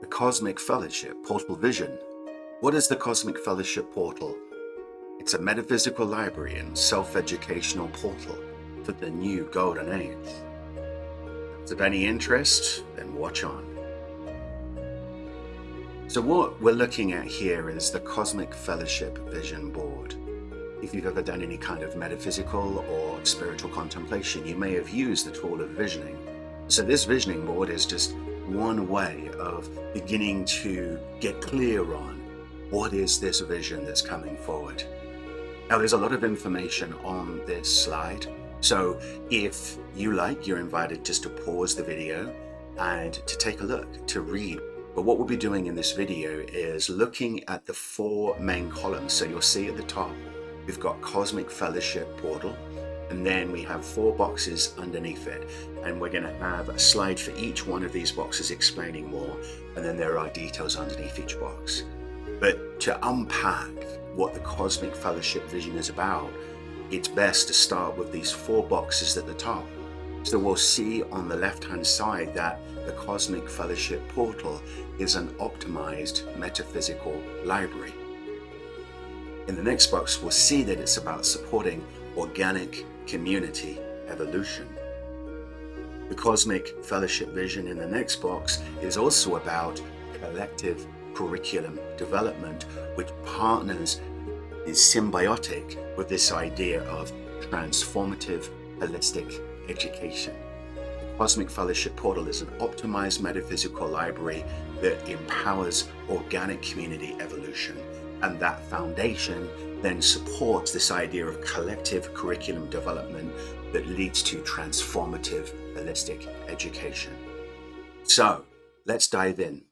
The Cosmic Fellowship Portal Vision. What is the Cosmic Fellowship Portal? It's a metaphysical library and self-educational portal for the new golden age. If it's of any interest, then watch on. So what we're looking at here is the Cosmic Fellowship Vision Board. If you've ever done any kind of metaphysical or spiritual contemplation, you may have used the tool of visioning. So this visioning board is just one way of beginning to get clear on what is this vision that's coming forward. Now, there's a lot of information on this slide, so if you like, you're invited just to pause the video and to take a look, to read. But what we'll be doing in this video is looking at the four main columns. So you'll see at the top, we've got Cosmic Fellowship Portal, and then we have four boxes underneath it. And we're gonna have a slide for each one of these boxes explaining more, and then there are details underneath each box. But to unpack what the Cosmic Fellowship Vision is about, it's best to start with these four boxes at the top. So we'll see on the left-hand side that the Cosmic Fellowship Portal is an optimized metaphysical library. In the next box, we'll see that it's about supporting organic community evolution. The Cosmic Fellowship Vision in the next box is also about collective curriculum development, which partners, is symbiotic with this idea of transformative holistic education. The Cosmic Fellowship Portal is an optimized metaphysical library that empowers organic community evolution, and that foundation then supports this idea of collective curriculum development that leads to transformative holistic education. So let's dive in.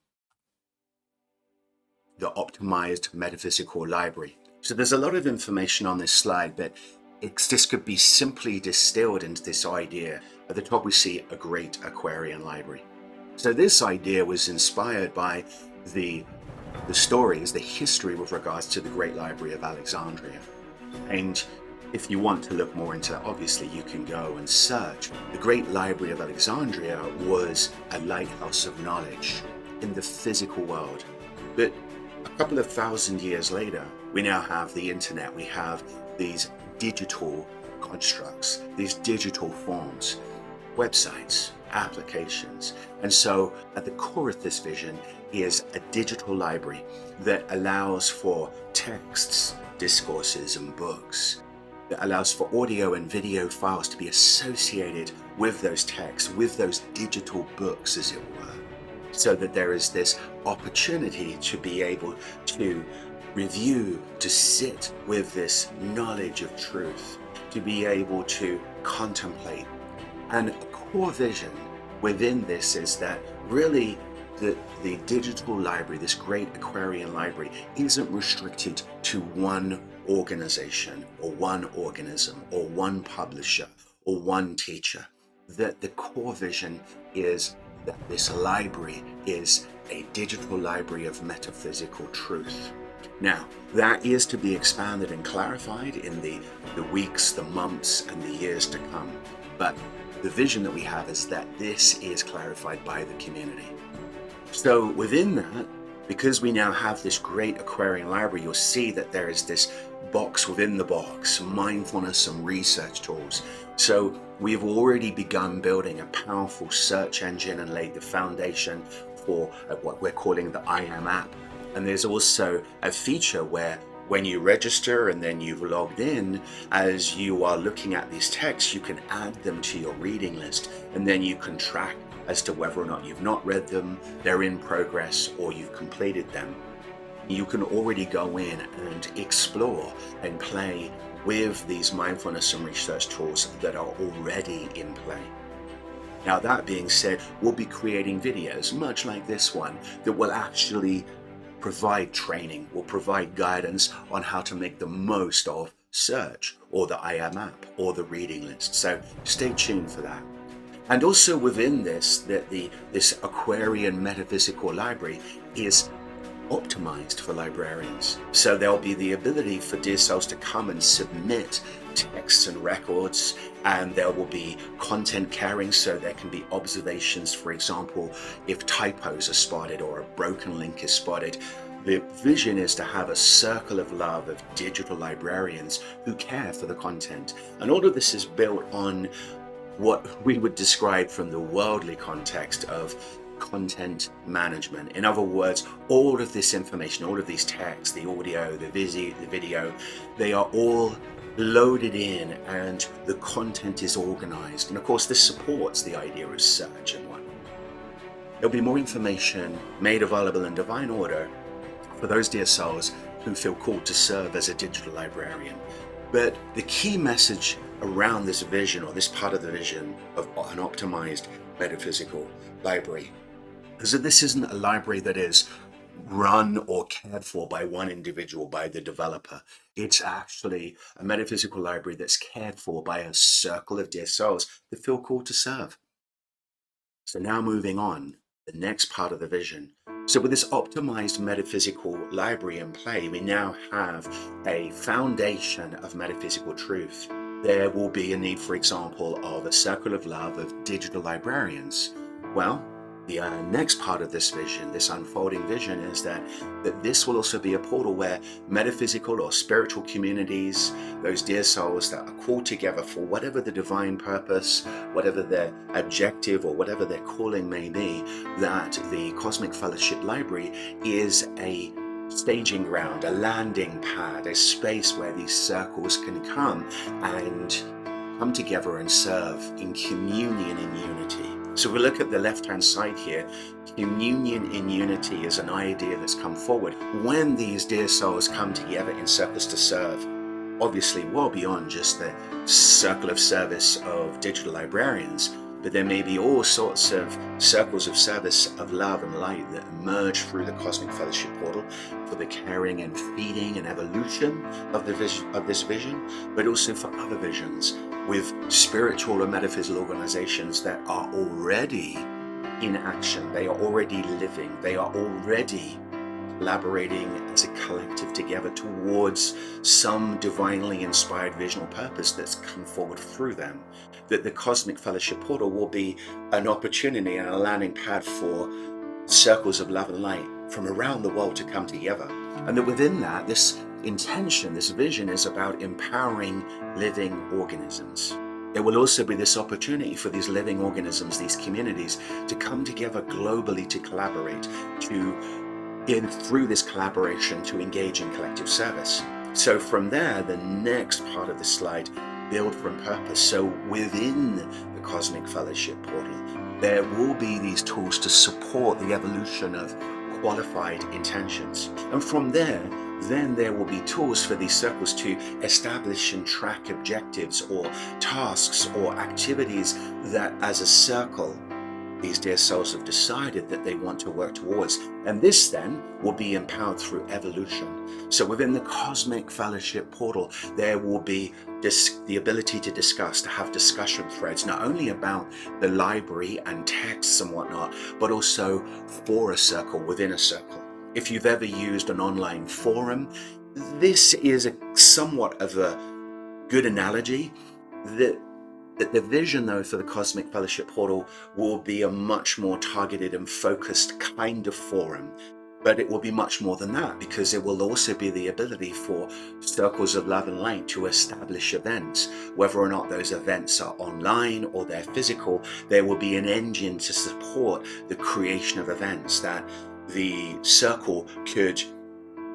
The optimized metaphysical library. So there's a lot of information on this slide, but this could be simply distilled into this idea. At the top we see a great Aquarian library. So this idea was inspired by the stories, the history with regards to the Great Library of Alexandria. And if you want to look more into that, obviously you can go and search. The Great Library of Alexandria was a lighthouse of knowledge in the physical world. But a couple of thousand years later, we now have the internet. We have these digital constructs, these digital forms, websites, applications. And so at the core of this vision is a digital library that allows for texts, discourses, and books, that allows for audio and video files to be associated with those texts, with those digital books, as it were, so that there is this opportunity to be able to review, to sit with this knowledge of truth, to be able to contemplate. And a core vision within this is that really the digital library, this great Aquarian library, isn't restricted to one organization or one organism or one publisher or one teacher. That the core vision is that this library is a digital library of metaphysical truth. Now, that is to be expanded and clarified in the weeks, the months, and the years to come. But the vision that we have is that this is clarified by the community. So within that, because we now have this great Aquarian library, you'll see that there is this box within the box, mindfulness and research tools. So we've already begun building a powerful search engine and laid the foundation for what we're calling the I Am app. And there's also a feature where when you register and then you've logged in, as you are looking at these texts, you can add them to your reading list, and then you can track as to whether or not you've not read them, they're in progress, or you've completed them. You can already go in and explore and play with these mindfulness and research tools that are already in play. Now, that being said, we'll be creating videos much like this one that will actually provide training, will provide guidance on how to make the most of search or the I Am app or the reading list. So stay tuned for that. And also within this, that this Aquarian metaphysical library is optimized for librarians. So there'll be the ability for dear souls to come and submit texts and records, and there will be content caring, so there can be observations, for example, if typos are spotted or a broken link is spotted. The vision is to have a circle of love of digital librarians who care for the content. And all of this is built on what we would describe from the worldly context of content management. In other words, all of this information, all of these texts, the audio, the video, they are all loaded in and the content is organized. And of course, this supports the idea of search and whatnot. There'll be more information made available in divine order for those dear souls who feel called to serve as a digital librarian. But the key message around this vision, or this part of the vision of an optimized metaphysical library, is that this isn't a library that is run or cared for by one individual, by the developer. It's actually a metaphysical library that's cared for by a circle of dear souls that feel called to serve. So now moving on, the next part of the vision. So with this optimized metaphysical library in play, we now have a foundation of metaphysical truth. There will be a need, for example, of a circle of love of digital librarians. Well, the next part of this vision, this unfolding vision, is that this will also be a portal where metaphysical or spiritual communities, those dear souls that are called together for whatever the divine purpose, whatever their objective or whatever their calling may be, that the Cosmic Fellowship Library is a staging ground, a landing pad, a space where these circles can come together and serve in communion and unity. So we look at the left-hand side here. Communion in unity is an idea that's come forward when these dear souls come together in circles to serve. Obviously, well beyond just the circle of service of digital librarians, but there may be all sorts of circles of service of love and light that emerge through the Cosmic Fellowship portal for the caring and feeding and evolution of this vision, but also for other visions with spiritual or metaphysical organizations that are already in action. They are already living. They are already collaborating as a collective together towards some divinely inspired visional purpose that's come forward through them. That the Cosmic Fellowship portal will be an opportunity and a landing pad for circles of love and light from around the world to come together. And that within that, this intention, this vision is about empowering living organisms. There will also be this opportunity for these living organisms, these communities, to come together globally to collaborate, through this collaboration to engage in collective service. So from there, the next part of the slide, build from purpose. So within the Cosmic Fellowship portal, there will be these tools to support the evolution of qualified intentions. And from there, then there will be tools for these circles to establish and track objectives or tasks or activities that as a circle, these dear souls have decided that they want to work towards. And this then will be empowered through evolution. So within the Cosmic Fellowship portal, there will be the ability to discuss, to have discussion threads, not only about the library and texts and whatnot, but also for a circle within a circle. If you've ever used an online forum, this is somewhat of a good analogy. That the vision, though, for the Cosmic Fellowship portal will be a much more targeted and focused kind of forum. But it will be much more than that, because it will also be the ability for circles of love and light to establish events. Whether or not those events are online or they're physical, there will be an engine to support the creation of events that the circle could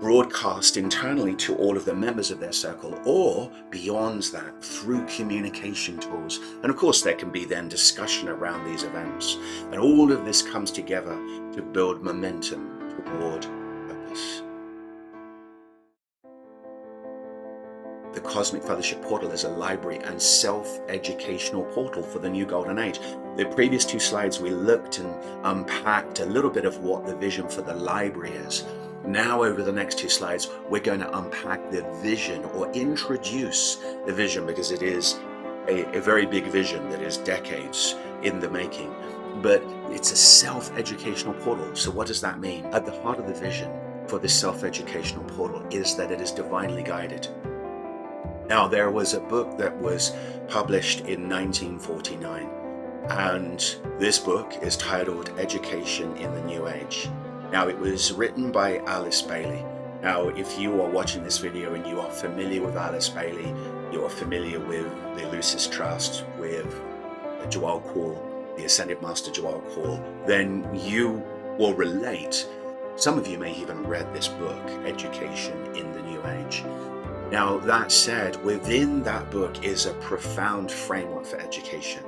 broadcast internally to all of the members of their circle, or beyond that through communication tools. And of course there can be then discussion around these events, and all of this comes together to build momentum toward purpose. The Cosmic Fellowship portal is a library and self-educational portal for the new golden age. The previous two slides we looked and unpacked a little bit of what the vision for the library is. Now over the next two slides, we're going to unpack the vision, or introduce the vision, because it is a very big vision that is decades in the making. But it's a self-educational portal. So what does that mean? At the heart of the vision for this self-educational portal is that it is divinely guided. Now, there was a book that was published in 1949, and this book is titled Education in the New Age. Now, it was written by Alice Bailey. Now, if you are watching this video and you are familiar with Alice Bailey, you are familiar with the Lucis Trust, with Joel Kuhl, the Ascended Master Joel Kuhl, then you will relate. Some of you may even read this book, Education in the New Age. Now, that said, within that book is a profound framework for education.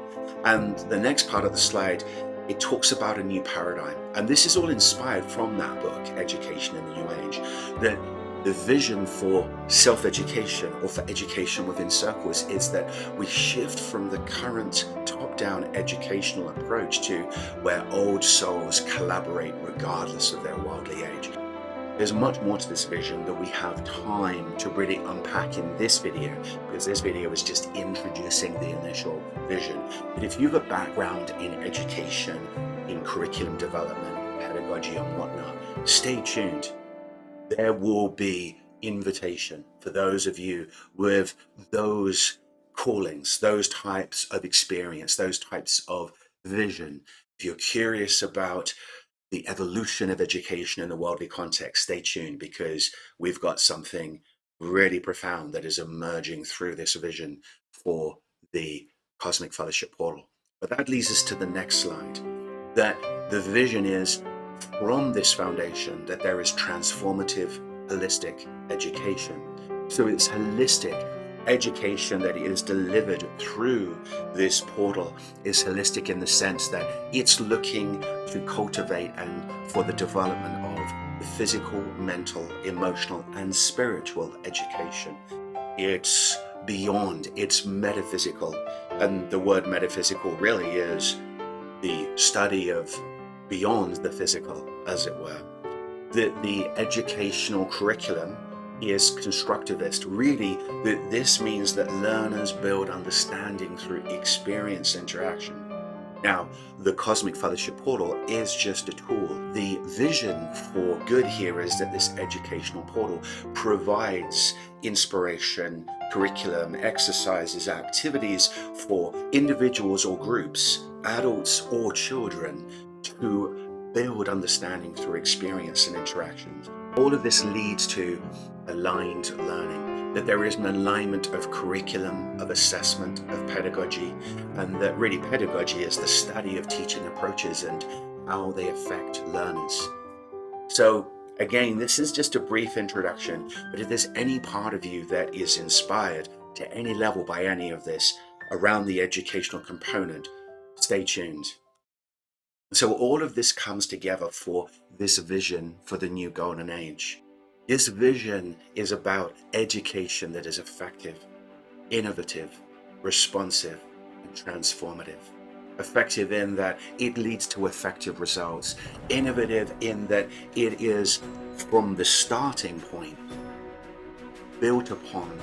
And the next part of the slide, it talks about a new paradigm. And this is all inspired from that book, Education in the New Age, that the vision for self-education, or for education within circles, is that we shift from the current top-down educational approach to where old souls collaborate regardless of their worldly age. There's much more to this vision that we have time to really unpack in this video, because this video is just introducing the initial vision. But if you have a background in education, in curriculum development, pedagogy and whatnot, stay tuned. There will be invitation for those of you with those callings, those types of experience, those types of vision. If you're curious about the evolution of education in the worldly context, stay tuned, because we've got something really profound that is emerging through this vision for the Cosmic Fellowship portal. But that leads us to the next slide, that the vision is from this foundation that there is transformative, holistic education. So it's holistic education that is delivered through this portal is holistic in the sense that it's looking to cultivate and for the development of the physical, mental, emotional, and spiritual education. It's beyond, it's metaphysical. And the word metaphysical really is the study of beyond the physical, as it were. The educational curriculum is constructivist. Really, this means that learners build understanding through experience interaction. Now, the Cosmic Fellowship portal is just a tool. The vision for good here is that this educational portal provides inspiration, curriculum, exercises, activities for individuals or groups, adults or children, to build understanding through experience and interactions. All of this leads to aligned learning, that there is an alignment of curriculum, of assessment, of pedagogy, and that really pedagogy is the study of teaching approaches and how they affect learners. So again, this is just a brief introduction, but if there's any part of you that is inspired to any level by any of this around the educational component, stay tuned. So all of this comes together for this vision for the new golden age. This vision is about education that is effective, innovative, responsive, and transformative. Effective in that it leads to effective results. Innovative in that it is from the starting point built upon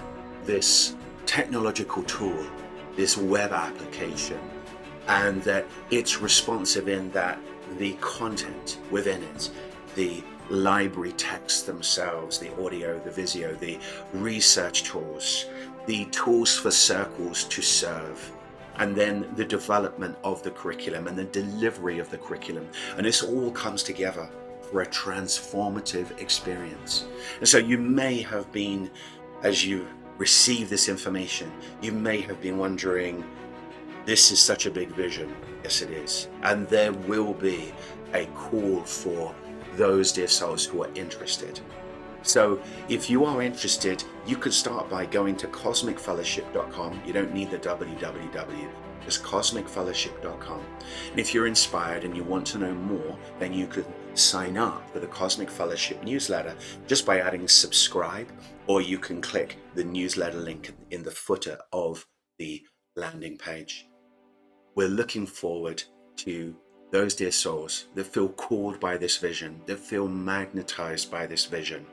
this technological tool, this web application, and that it's responsive in that the content within it, the library texts themselves, the audio, the video, the research tools, the tools for circles to serve, and then the development of the curriculum and the delivery of the curriculum. And this all comes together for a transformative experience. And so you may have been, as you receive this information, you may have been wondering, this is such a big vision. Yes, it is. And there will be a call for those dear souls who are interested. So if you are interested, you could start by going to cosmicfellowship.com. You don't need the www, just cosmicfellowship.com. And if you're inspired and you want to know more, then you could sign up for the Cosmic Fellowship newsletter just by adding subscribe, or you can click the newsletter link in the footer of the landing page. We're looking forward to those dear souls that feel called by this vision, that feel magnetized by this vision.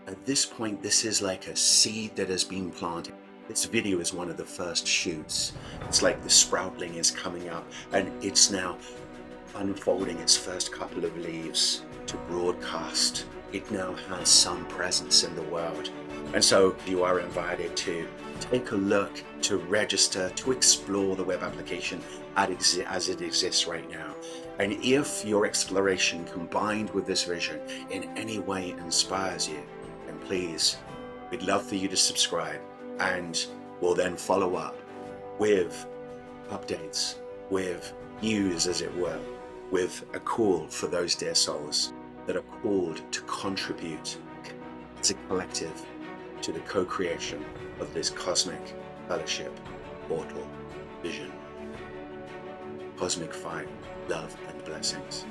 At this point, this is like a seed that has been planted. This video is one of the first shoots. It's like the sproutling is coming up and it's now unfolding its first couple of leaves to broadcast it now has some presence in the world. And so you are invited to take a look, to register, to explore the web application as it exists right now. And if your exploration combined with this vision in any way inspires you, then please, we'd love for you to subscribe, and we'll then follow up with updates, with news as it were, with a call for those dear souls that are called to contribute as a collective to the co-creation of this cosmic fellowship, portal, vision. Cosmic fire, love and blessings.